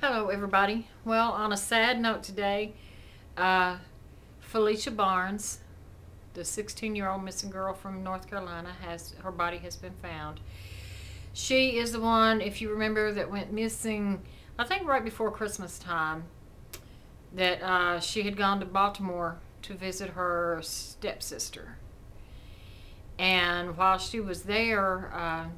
Hello, everybody. Well, on a sad note today, uh, Phylicia Barnes, the 16-year-old missing girl from North Carolina, has her body has been found. She is the one, if you remember, that went missing, I think right before Christmas time, that she had gone to Baltimore to visit her stepsister. And while she was there,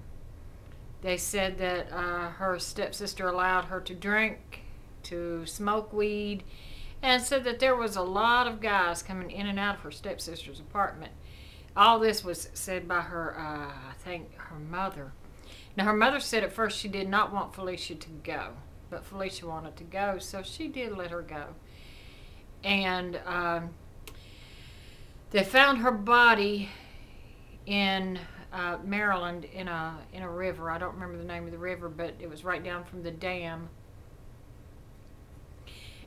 they said that her stepsister allowed her to drink, to smoke weed, and said that there was a lot of guys coming in and out of her stepsister's apartment. All this was said by her, I think, her mother. Now, her mother said at first she did not want Phylicia to go, but Phylicia wanted to go, so she did let her go. And they found her body in Maryland in a river. I don't remember the name of the river, but it was right down from the dam.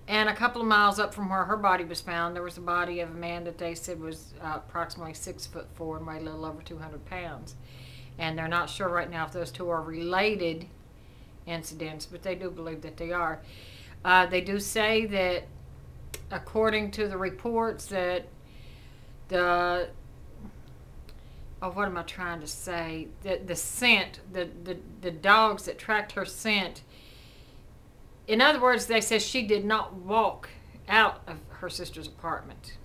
And a couple of miles up from where her body was found, there was the body of a man that they said was approximately 6'4" and weighed a little over 200 pounds. And they're not sure right now if those two are related incidents, but they do believe that they are. They do say that, according to the reports, that what am I trying to say? The scent, the dogs that tracked her scent. In other words, they said she did not walk out of her sister's apartment.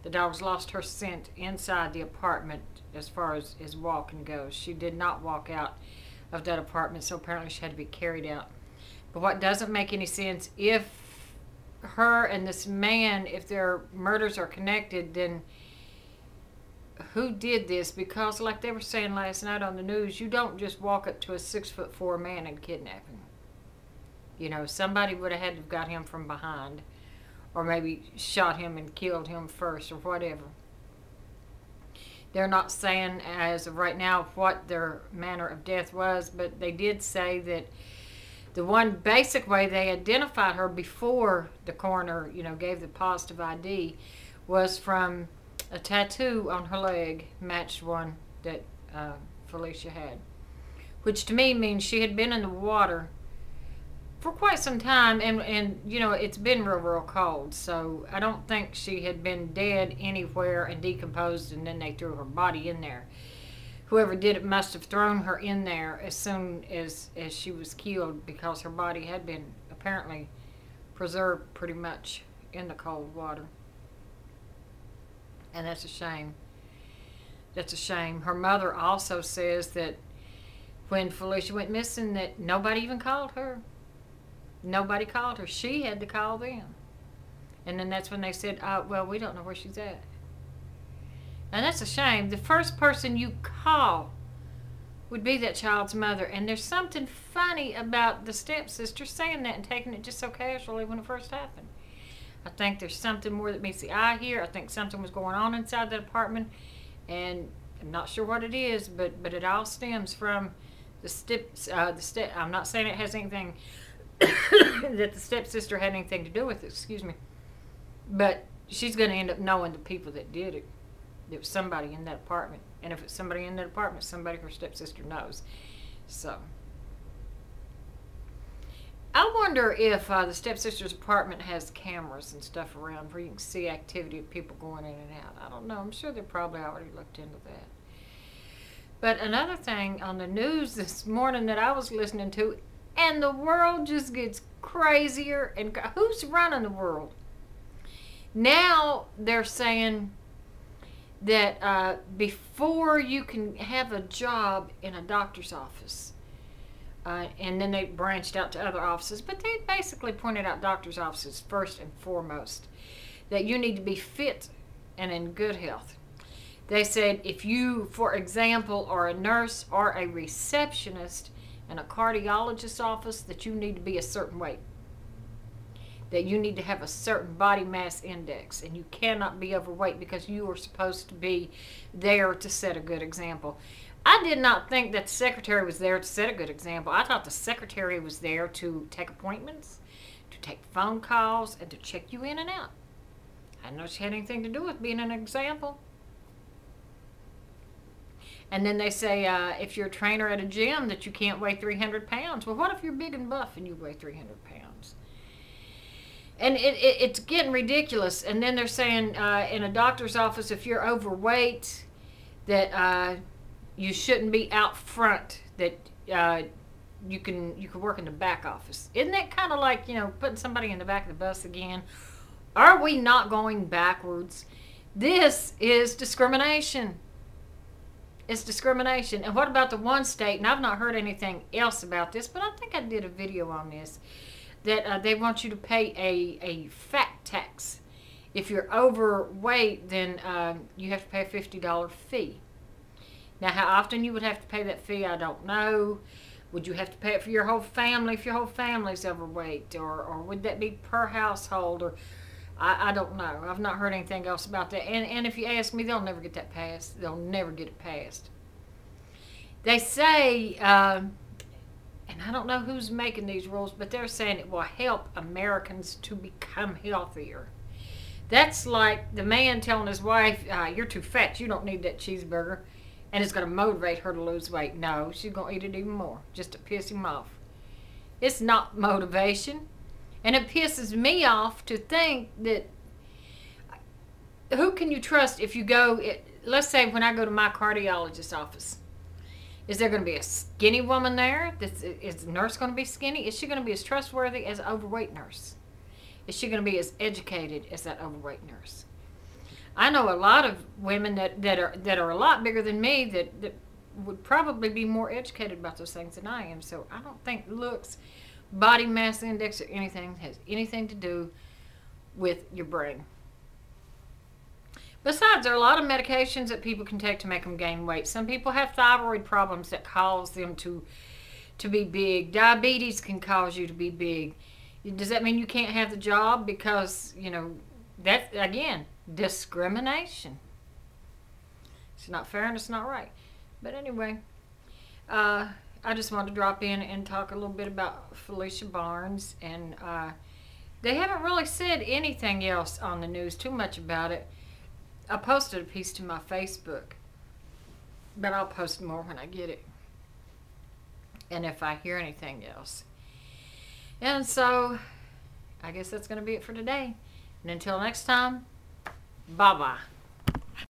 The dogs lost her scent inside the apartment as far as walking goes. She did not walk out of that apartment, so apparently she had to be carried out. But what doesn't make any sense, if her and this man, if their murders are connected, then who did this? Because like they were saying last night on the news, you don't just walk up to a 6'4" man and kidnap him. You know, somebody would have had to have got him from behind, or maybe shot him and killed him first, or whatever. They're not saying as of right now what their manner of death was, but they did say that the one basic way they identified her before the coroner, gave the positive ID, was from a tattoo on her leg, matched one that Phylicia had, which to me means she had been in the water for quite some time, and it's been real cold, so I don't think she had been dead anywhere and decomposed and then they threw her body in there. Whoever did it must have thrown her in there as soon as she was killed, because her body had been apparently preserved pretty much in the cold water. And that's a shame. That's a shame. Her mother also says that when Phylicia went missing, that nobody even called her. Nobody called her. She had to call them. And then that's when they said, well, we don't know where she's at. And that's a shame. The first person you call would be that child's mother. And there's something funny about the stepsister saying that and taking it just so casually when it first happened. I think there's something more that meets the eye here. I think something was going on inside that apartment, and I'm not sure what it is, but it all stems from the step. I'm not saying it has anything that the stepsister had anything to do with it. Excuse me, but she's going to end up knowing the people that did it. It was somebody in that apartment, and if it's somebody in that apartment, somebody her stepsister knows. So I wonder if the stepsister's apartment has cameras and stuff around where you can see activity of people going in and out. I don't know. I'm sure they probably already looked into that. But another thing on the news this morning that I was listening to, and the world just gets crazier, and who's running the world? Now they're saying that before you can have a job in a doctor's office, and then they branched out to other offices, but they basically pointed out doctor's offices first and foremost, that you need to be fit and in good health. They said if you, for example, are a nurse or a receptionist in a cardiologist's office, that you need to be a certain weight, that you need to have a certain body mass index, and you cannot be overweight because you are supposed to be there to set a good example. I did not think that the secretary was there to set a good example. I thought the secretary was there to take appointments, to take phone calls, and to check you in and out. I didn't know she had anything to do with being an example. And then they say if you're a trainer at a gym that you can't weigh 300 pounds. Well, what if you're big and buff and you weigh 300 pounds? And it's getting ridiculous. And then they're saying in a doctor's office, if you're overweight, that you shouldn't be out front, that you can work in the back office. Isn't that kind of like, putting somebody in the back of the bus again? Are we not going backwards? This is discrimination. It's discrimination. And what about the one state, and I've not heard anything else about this, but I think I did a video on this, that they want you to pay a fat tax. If you're overweight, then you have to pay a $50 fee. Now, how often you would have to pay that fee, I don't know. Would you have to pay it for your whole family if your whole family's overweight? Or would that be per household? Or I don't know. I've not heard anything else about that. And if you ask me, they'll never get that passed. They'll never get it passed. They say, and I don't know who's making these rules, but they're saying it will help Americans to become healthier. That's like the man telling his wife, you're too fat, you don't need that cheeseburger. And it's going to motivate her to lose weight. No, she's going to eat it even more, just to piss him off. It's not motivation. And it pisses me off to think that, who can you trust if you go, let's say when I go to my cardiologist's office, is there going to be a skinny woman there? Is the nurse going to be skinny? Is she going to be as trustworthy as an overweight nurse? Is she going to be as educated as that overweight nurse? I know a lot of women that are a lot bigger than me that would probably be more educated about those things than I am. So I don't think looks, body mass index, or anything has anything to do with your brain. Besides, there are a lot of medications that people can take to make them gain weight. Some people have thyroid problems that cause them to be big. Diabetes can cause you to be big. Does that mean you can't have the job? Because, that's, again, discrimination. It's not fair and it's not right. But anyway, I just wanted to drop in and talk a little bit about Phylicia Barnes. And they haven't really said anything else on the news, too much about it. I posted a piece to my Facebook, but I'll post more when I get it, and if I hear anything else. And so I guess that's going to be it for today. And until next time, bye-bye.